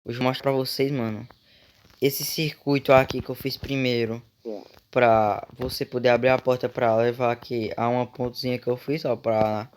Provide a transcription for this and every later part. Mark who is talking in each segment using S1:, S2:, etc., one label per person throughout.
S1: Hoje eu vou mostrar pra vocês, mano, esse circuito aqui que eu fiz primeiro. Pra você poder abrir a porta pra levar aqui a uma pontezinha que eu fiz, ó. Pra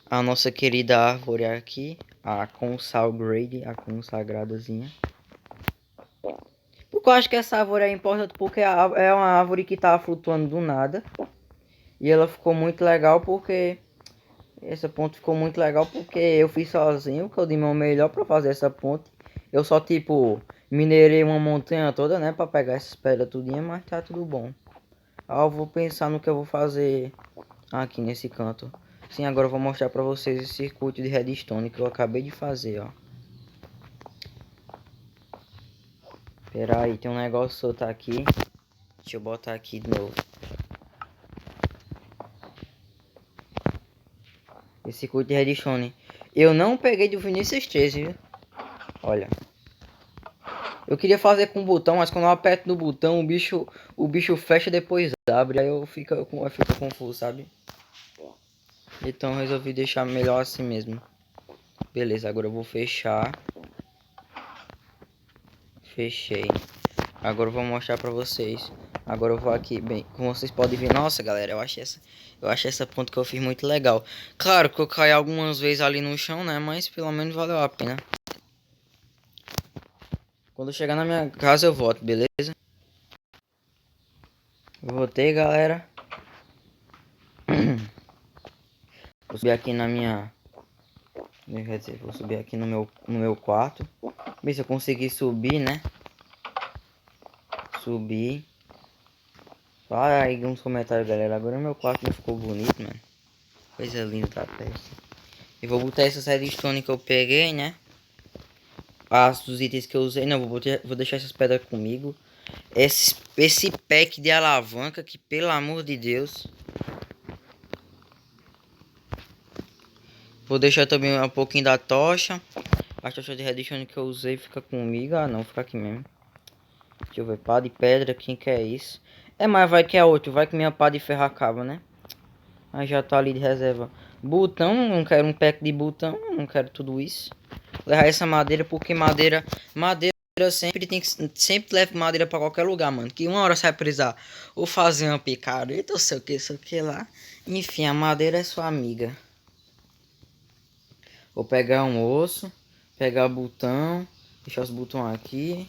S1: a nossa querida árvore aqui. A consagrade, a consagradazinha. Porque eu acho que essa árvore é importante porque é uma árvore que tava flutuando do nada. E ela ficou muito legal porque... Essa ponte ficou muito legal porque eu fiz sozinho, que eu dei meu melhor pra fazer essa ponte. Eu só, tipo, minerei uma montanha toda, né, pra pegar essas pedras tudinha, mas tá tudo bom. Ah, eu vou pensar no que eu vou fazer aqui nesse canto. Sim, agora eu vou mostrar pra vocês esse circuito de redstone que eu acabei de fazer, ó. Pera aí, tem um negócio solto aqui. Deixa eu botar aqui de novo. Esse circuito de redstone. Eu não peguei do Vinicius 13, viu? Olha. Eu queria fazer com o botão, mas quando eu aperto no botão, o bicho fecha e depois abre. Aí eu fico confuso, sabe? Então eu resolvi deixar melhor assim mesmo. Beleza, agora eu vou fechar. Fechei. Agora eu vou mostrar pra vocês. Agora eu vou aqui, bem, como vocês podem ver. Nossa, galera, eu achei essa ponta que eu fiz muito legal. Claro que eu caí algumas vezes ali no chão, né? Mas pelo menos valeu a pena. Quando eu chegar na minha casa eu volto, beleza? Voltei, galera. Vou subir aqui na minha... Quer dizer, vou subir aqui no meu quarto. Ver se eu conseguir subir, né? Subir. Fala aí uns comentários, galera. Agora meu quarto não ficou bonito, mano. Coisa linda da peste. Eu vou botar essas redstone que eu peguei, né? Dos itens que eu usei. Não, vou deixar essas pedras comigo. Esse pack de alavanca que, pelo amor de Deus. Vou deixar também um pouquinho da tocha. A tocha de redstone que eu usei fica comigo. Ah, não, fica aqui mesmo. Deixa eu ver. Pá de pedra, quem quer isso? É, mas vai que é outro. Vai que minha pá de ferro acaba, né? Aí já tá ali de reserva. Botão, não quero um pack de botão. Não quero tudo isso. Levar essa madeira porque madeira sempre tem que... Sempre leva madeira pra qualquer lugar, mano. Que uma hora você vai precisar ou fazer uma picareta ou sei o que lá. Enfim, a madeira é sua amiga. Vou pegar um osso. Pegar botão. Deixar os botões aqui.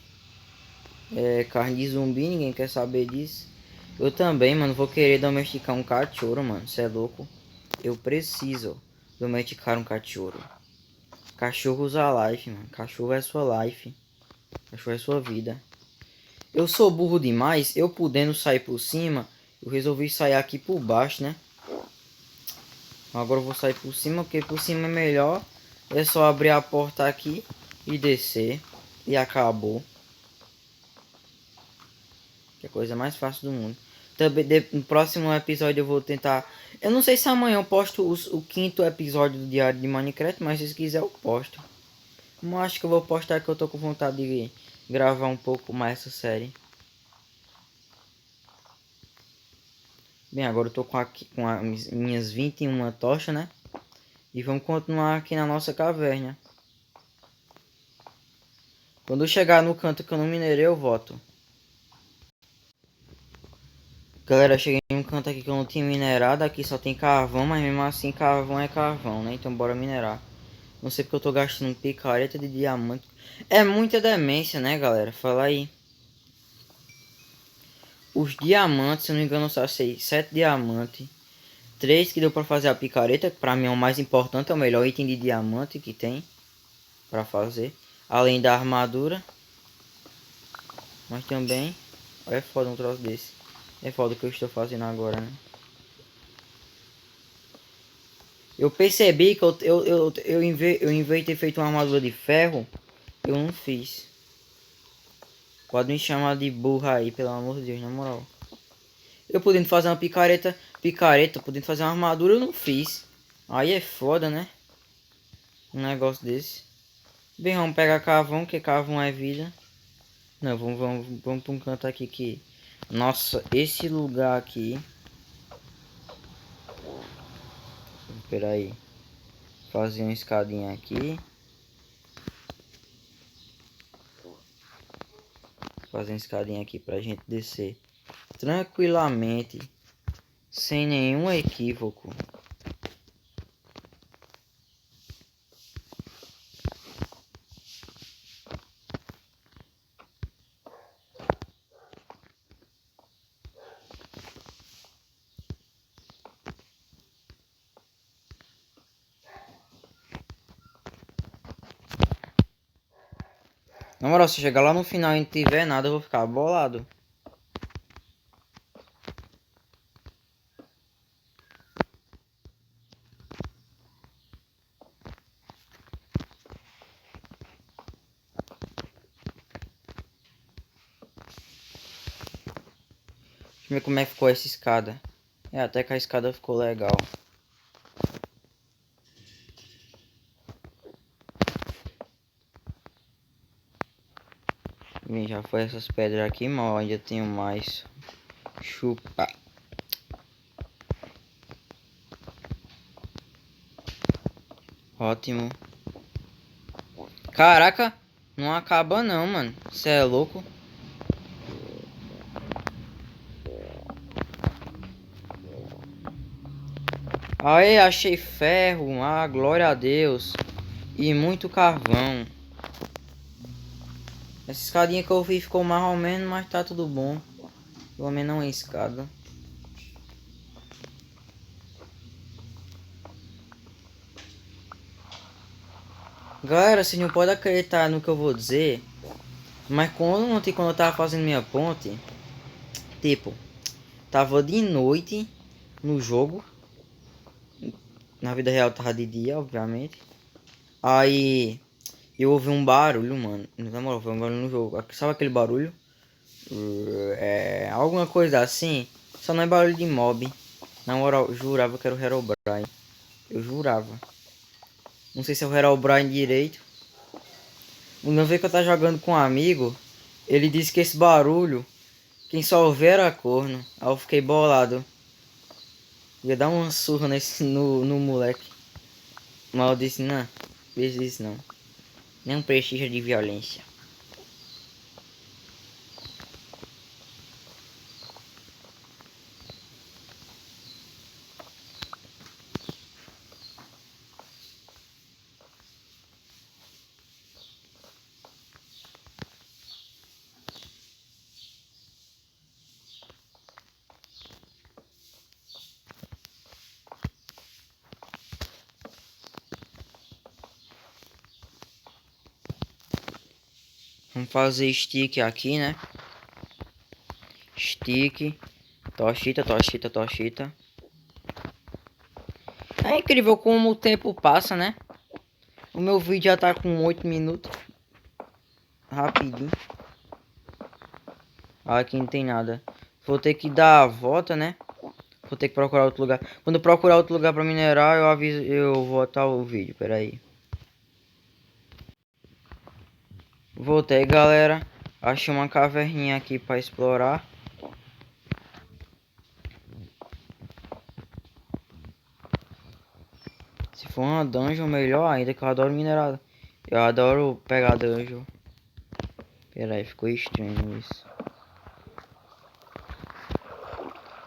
S1: Carne de zumbi, ninguém quer saber disso. Eu também, mano, vou querer domesticar um cachorro, mano. Cê é louco? Eu preciso domesticar um cachorro. Cachorro usa life, mano. Cachorro é sua life. Cachorro é sua vida. Eu sou burro demais. Eu podendo sair por cima, eu resolvi sair aqui por baixo, né? Agora eu vou sair por cima, porque por cima é melhor. É só abrir a porta aqui e descer. E acabou. Que é a coisa mais fácil do mundo. Também no próximo episódio eu vou tentar... Eu não sei se amanhã eu posto o quinto episódio do Diário de Minecraft, mas se quiser eu posto. Eu acho que eu vou postar que eu tô com vontade de gravar um pouco mais essa série. Bem, agora eu tô com as minhas 21 tochas, né? E vamos continuar aqui na nossa caverna. Quando eu chegar no canto que eu não minerei, eu volto. Galera, cheguei em um canto aqui que eu não tinha minerado. Aqui só tem carvão, mas mesmo assim carvão é carvão, né? Então bora minerar. Não sei porque eu tô gastando picareta de diamante. É muita demência, né, galera? Fala aí. Os diamantes, se eu não me engano, eu só sei 7 diamantes. 3 que deu pra fazer a picareta, que pra mim é o mais importante, é o melhor item de diamante que tem pra fazer. Além da armadura. Mas também é foda um troço desse. É foda o que eu estou fazendo agora, né? Eu percebi que eu em vez de ter feito uma armadura de ferro, eu não fiz. Pode me chamar de burra aí, pelo amor de Deus, na moral. Eu podendo fazer uma picareta, podendo fazer uma armadura, eu não fiz. Aí é foda, né? Um negócio desse. Bem, vamos pegar carvão, que carvão é vida. Não, vamos pra um canto aqui que... Nossa, esse lugar aqui... Espera aí. Fazer uma escadinha aqui. Fazendo escadinha aqui pra gente descer tranquilamente, sem nenhum equívoco. Na moral, se chegar lá no final e não tiver nada, eu vou ficar bolado. Deixa eu ver como é que ficou essa escada. É, até que a escada ficou legal. Bem, já foi essas pedras aqui, mas ainda tenho mais. Chupa. Ótimo. Caraca, não acaba não, mano. Você é louco? Aê, achei ferro. Ah, glória a Deus. E muito carvão. Essa escadinha que eu vi ficou mais ou menos, mas tá tudo bom. Pelo menos não é escada. Galera, vocês não podem acreditar no que eu vou dizer. Mas ontem, quando eu tava fazendo minha ponte, tipo, tava de noite no jogo. Na vida real tava de dia, obviamente. Aí eu ouvi um barulho, mano. Na moral, foi um barulho no jogo. Sabe aquele barulho? É. Alguma coisa assim. Só não é barulho de mob. Na moral, eu jurava que era o Herobrine. Eu jurava. Não sei se é o Herobrine direito. Uma vez que eu tava jogando com um amigo, ele disse que esse barulho, quem só ouve era corno. Aí eu fiquei bolado. Ia dar uma surra no moleque. Mas eu disse, não, fez isso não. Não precisa de violência. Vamos fazer stick aqui, né? Stick. Tochita, tochita, tochita. É incrível como o tempo passa, né? O meu vídeo já tá com 8 minutos. Rapidinho. Aqui não tem nada. Vou ter que dar a volta, né? Vou ter que procurar outro lugar. Quando eu procurar outro lugar pra minerar, eu aviso, eu vou botar o vídeo. Pera aí. Voltei, galera. Achei uma caverninha aqui pra explorar. Se for uma dungeon, melhor ainda, que eu adoro minerado. Eu adoro pegar dungeon. Pera aí, ficou estranho isso.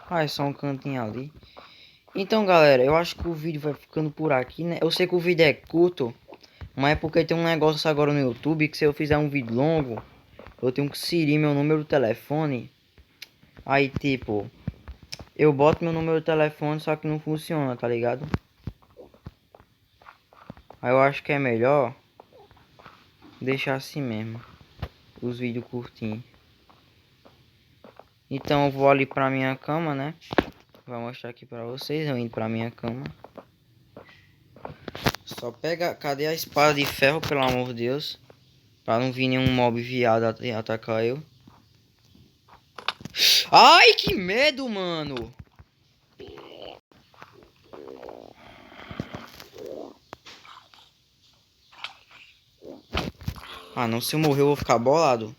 S1: Ah, é só um cantinho ali. Então, galera, eu acho que o vídeo vai ficando por aqui, né? Eu sei que o vídeo é curto, mas é porque tem um negócio agora no YouTube que se eu fizer um vídeo longo, eu tenho que inserir meu número de telefone. Aí, tipo, eu boto meu número de telefone, só que não funciona, tá ligado? Aí eu acho que é melhor deixar assim mesmo, os vídeos curtinhos. Então eu vou ali pra minha cama, né? Vou mostrar aqui pra vocês, eu indo pra minha cama. Só pega, cadê a espada de ferro, pelo amor de Deus? Pra não vir nenhum mob viado atacar eu. Ai, que medo, mano! Ah, não, se eu morrer eu vou ficar bolado.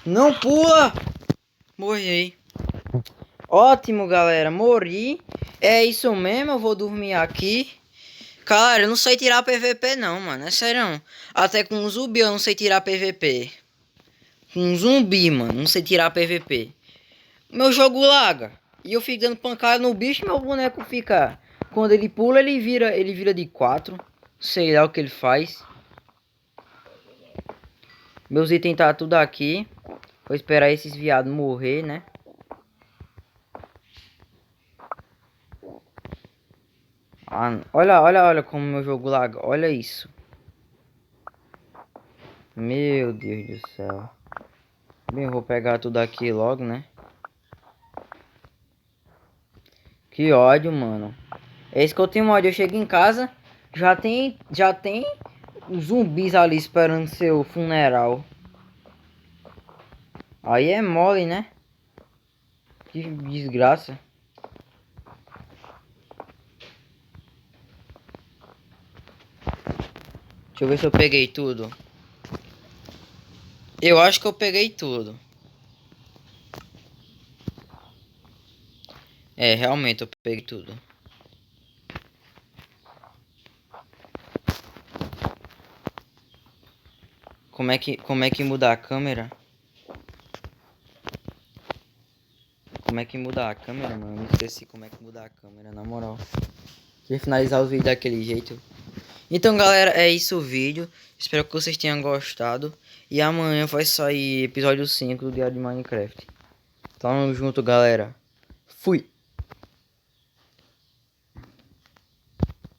S1: Não pula! Morri. Ótimo, galera. Morri. É isso mesmo, eu vou dormir aqui. Cara, eu não sei tirar PVP não, mano. É sério. Até com um zumbi eu não sei tirar PVP. Com um zumbi, mano, não sei tirar PVP. Meu jogo laga. E eu fico dando pancada no bicho e meu boneco fica. Quando ele pula, ele vira de 4. Sei lá o que ele faz. Meus itens tá tudo aqui. Vou esperar esses viados morrer, né? Ah, olha como meu jogo laga. Olha isso. Meu Deus do céu. Bem, eu vou pegar tudo aqui logo, né? Que ódio, mano. É isso que eu tenho ódio. Eu chego em casa, já tem zumbis ali esperando seu funeral. Aí é mole, né? Que desgraça. Deixa eu ver se eu peguei tudo. Eu acho que eu peguei tudo. É, realmente eu peguei tudo. Como é que muda a câmera? Como é que muda a câmera, mano? Eu me esqueci como é que muda a câmera, na moral. Queria finalizar o vídeo daquele jeito. Então, galera, é isso o vídeo. Espero que vocês tenham gostado. E amanhã vai sair episódio 5 do Diário de Minecraft. Tamo junto, galera. Fui!